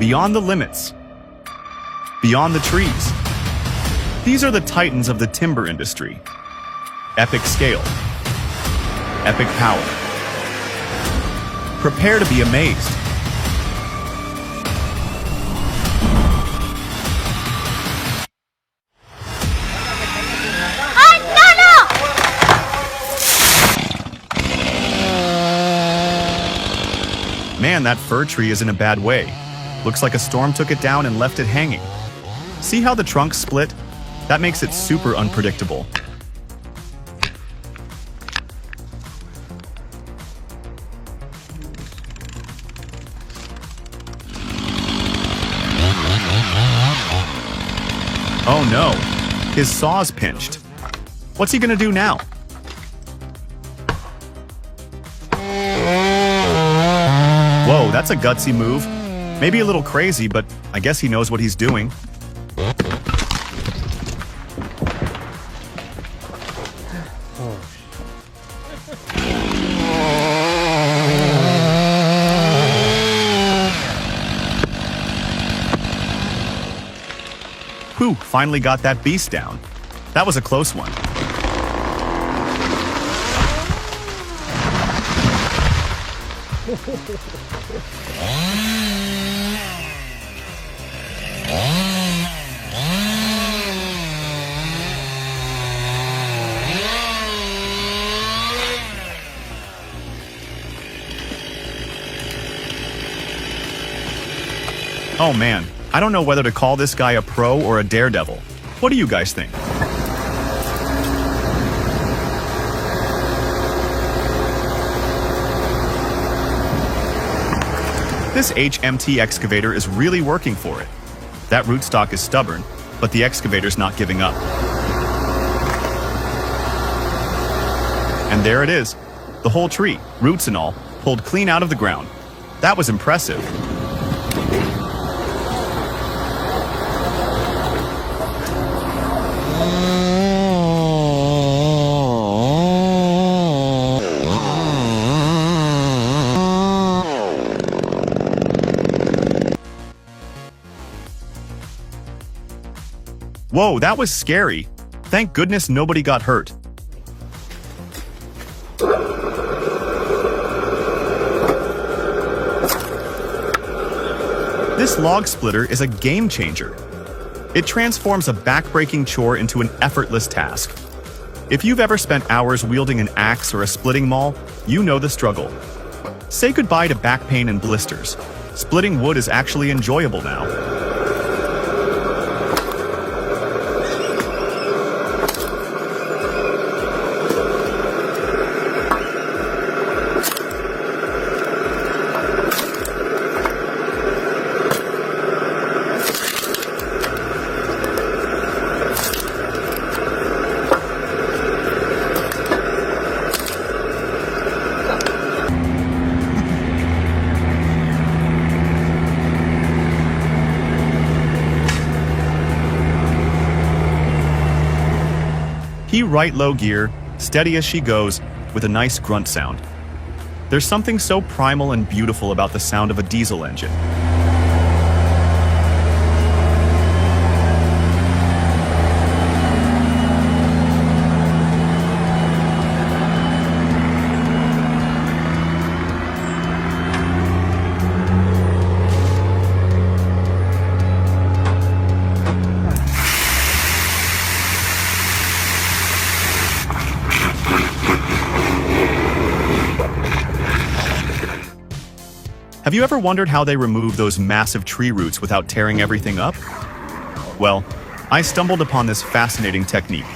beyond the limits, beyond the trees. These are the titans of the timber industry. Epic scale, epic power. Prepare to be amazed. Man, that fir tree is in a bad way. Looks like a storm took it down and left it hanging. See how the trunk split? That makes it super unpredictable. Oh no, his saw's pinched. What's he gonna do now? Whoa, that's a gutsy move. Maybe a little crazy, but I guess he knows what he's doing. Whew, finally got that beast down. That was a close one. Oh man, I don't know whether to call this guy a pro or a daredevil. What do you guys think? This HMT excavator is really working for it. That rootstock is stubborn, but the excavator's not giving up. And there it is. The whole tree, roots and all, pulled clean out of the ground. That was impressive. Whoa, that was scary. Thank goodness nobody got hurt. This log splitter is a game changer. It transforms a back-breaking chore into an effortless task. If you've ever spent hours wielding an axe or a splitting maul, you know the struggle. Say goodbye to back pain and blisters. Splitting wood is actually enjoyable now. He right low gear, steady as she goes, with a nice grunt sound. There's something so primal and beautiful about the sound of a diesel engine. Have you ever wondered how they remove those massive tree roots without tearing everything up? Well, I stumbled upon this fascinating technique.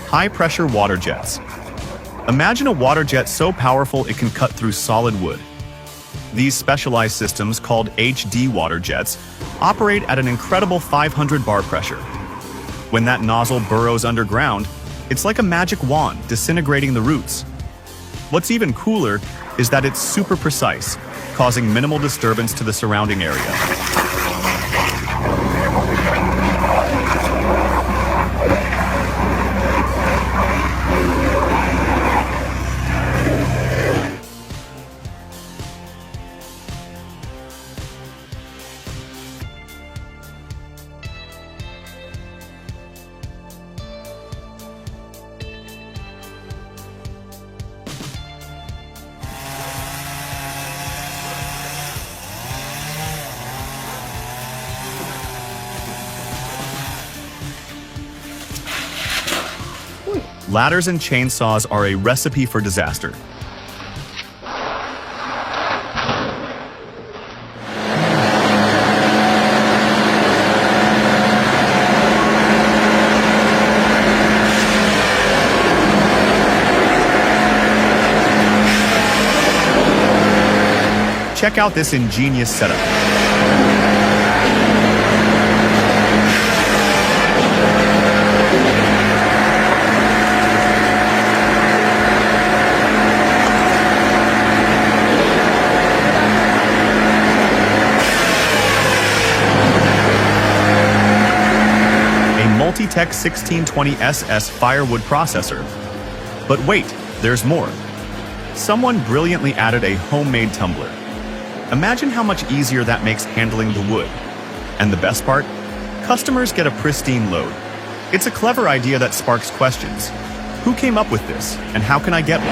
High-pressure water jets. Imagine a water jet so powerful it can cut through solid wood. These specialized systems, called HD water jets, operate at an incredible 500 bar pressure. When that nozzle burrows underground, it's like a magic wand disintegrating the roots. What's even cooler is that it's super precise, causing minimal disturbance to the surrounding area. Ladders and chainsaws are a recipe for disaster. Check out this ingenious setup. A Multi-Tech 1620 SS firewood processor. But wait, there's more. Someone brilliantly added a homemade tumbler. Imagine how much easier that makes handling the wood. And the best part? Customers get a pristine load. It's a clever idea that sparks questions. Who came up with this, and how can I get one?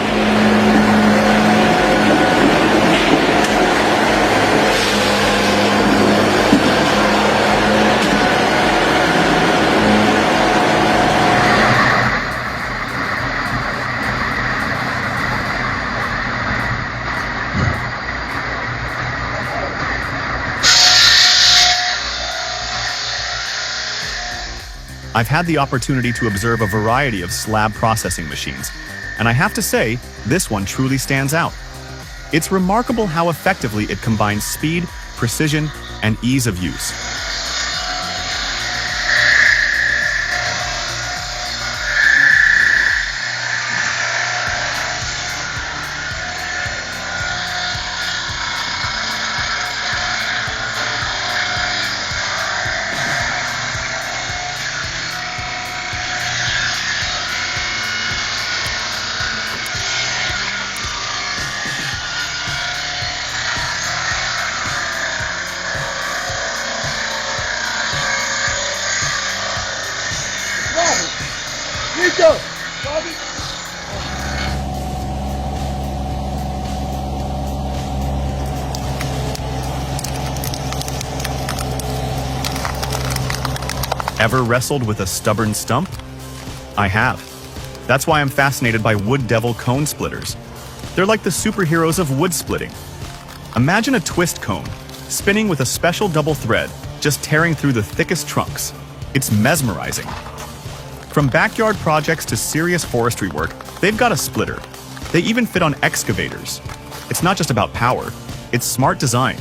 I've had the opportunity to observe a variety of slab processing machines, and I have to say, this one truly stands out. It's remarkable how effectively it combines speed, precision, and ease of use. Ever wrestled with a stubborn stump? I have. That's why I'm fascinated by wood devil cone splitters. They're like the superheroes of wood splitting. Imagine a twist cone, spinning with a special double thread, just tearing through the thickest trunks. It's mesmerizing. From backyard projects to serious forestry work, they've got a splitter. They even fit on excavators. It's not just about power, it's smart design.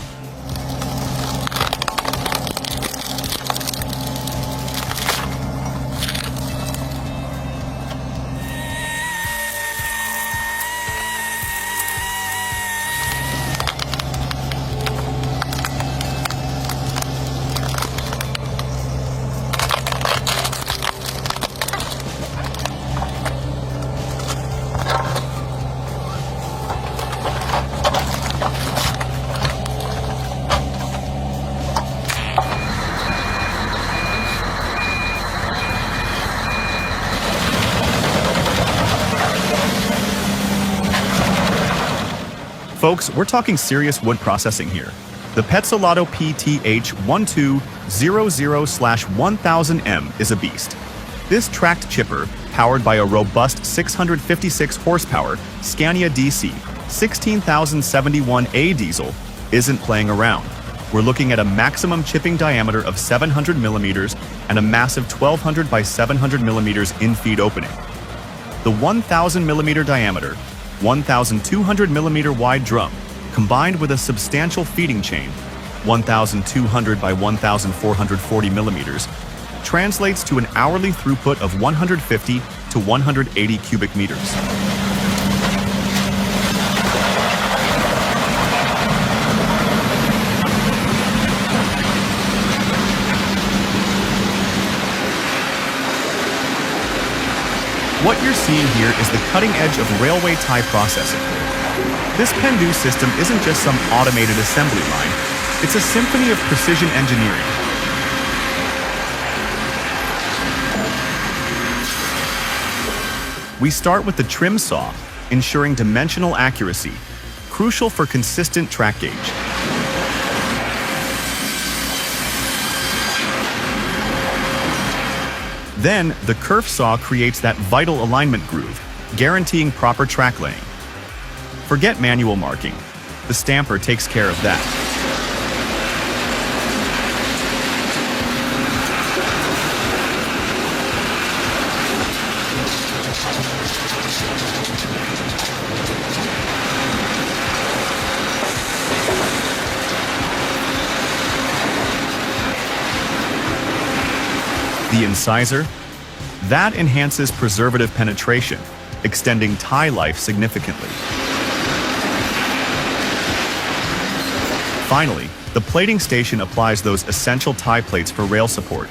Folks, we're talking serious wood processing here. The Petzolato PTH1200/1000M is a beast. This tracked chipper, powered by a robust 656 horsepower Scania DC 16071A diesel, isn't playing around. We're looking at a maximum chipping diameter of 700 millimeters and a massive 1200 by 700 millimeters in-feed opening. The 1000 millimeter diameter, 1,200 millimeter wide drum, combined with a substantial feeding chain, 1,200 by 1,440 millimeters, translates to an hourly throughput of 150 to 180 cubic meters. What you're seeing here is the cutting edge of railway tie processing. This Pendu system isn't just some automated assembly line, it's a symphony of precision engineering. We start with the trim saw, ensuring dimensional accuracy, crucial for consistent track gauge. Then, the kerf saw creates that vital alignment groove, guaranteeing proper track laying. Forget manual marking. The stamper takes care of that. The incisor? That enhances preservative penetration, extending tie life significantly. Finally, the plating station applies those essential tie plates for rail support,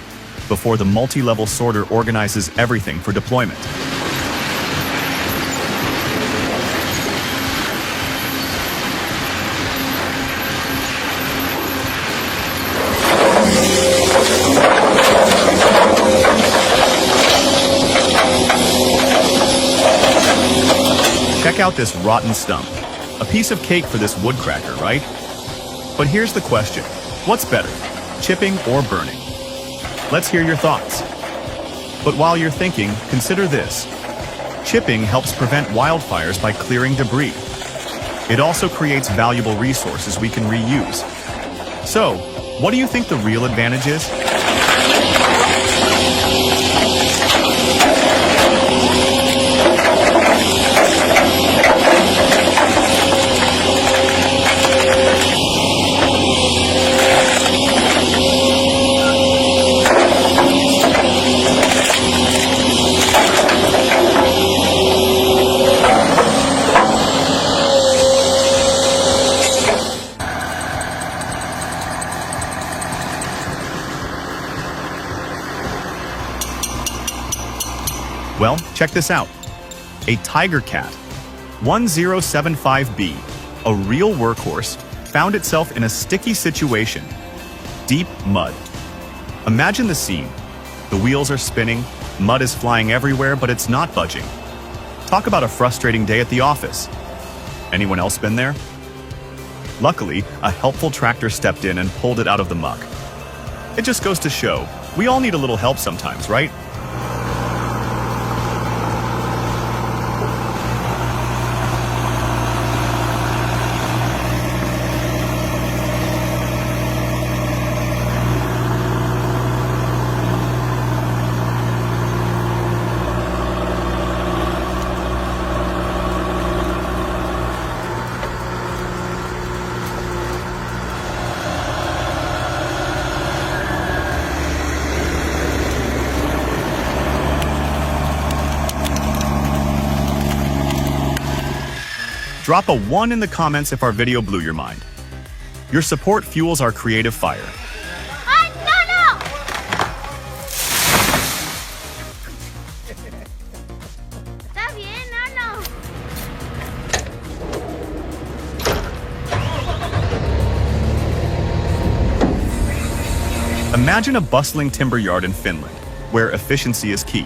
before the multi-level sorter organizes everything for deployment. Check out this rotten stump. A piece of cake for this woodcracker, right? But here's the question. What's better, chipping or burning? Let's hear your thoughts. But while you're thinking, consider this. Chipping helps prevent wildfires by clearing debris. It also creates valuable resources we can reuse. So, what do you think the real advantage is? Well, check this out. A Tiger Cat 1075B, a real workhorse, found itself in a sticky situation. Deep mud. Imagine the scene. The wheels are spinning, mud is flying everywhere, but it's not budging. Talk about a frustrating day at the office. Anyone else been there? Luckily, a helpful tractor stepped in and pulled it out of the muck. It just goes to show, we all need a little help sometimes, right? Drop a 1 in the comments if our video blew your mind. Your support fuels our creative fire. ¡Ay, no! Está bien, no. Imagine a bustling timber yard in Finland, where efficiency is key.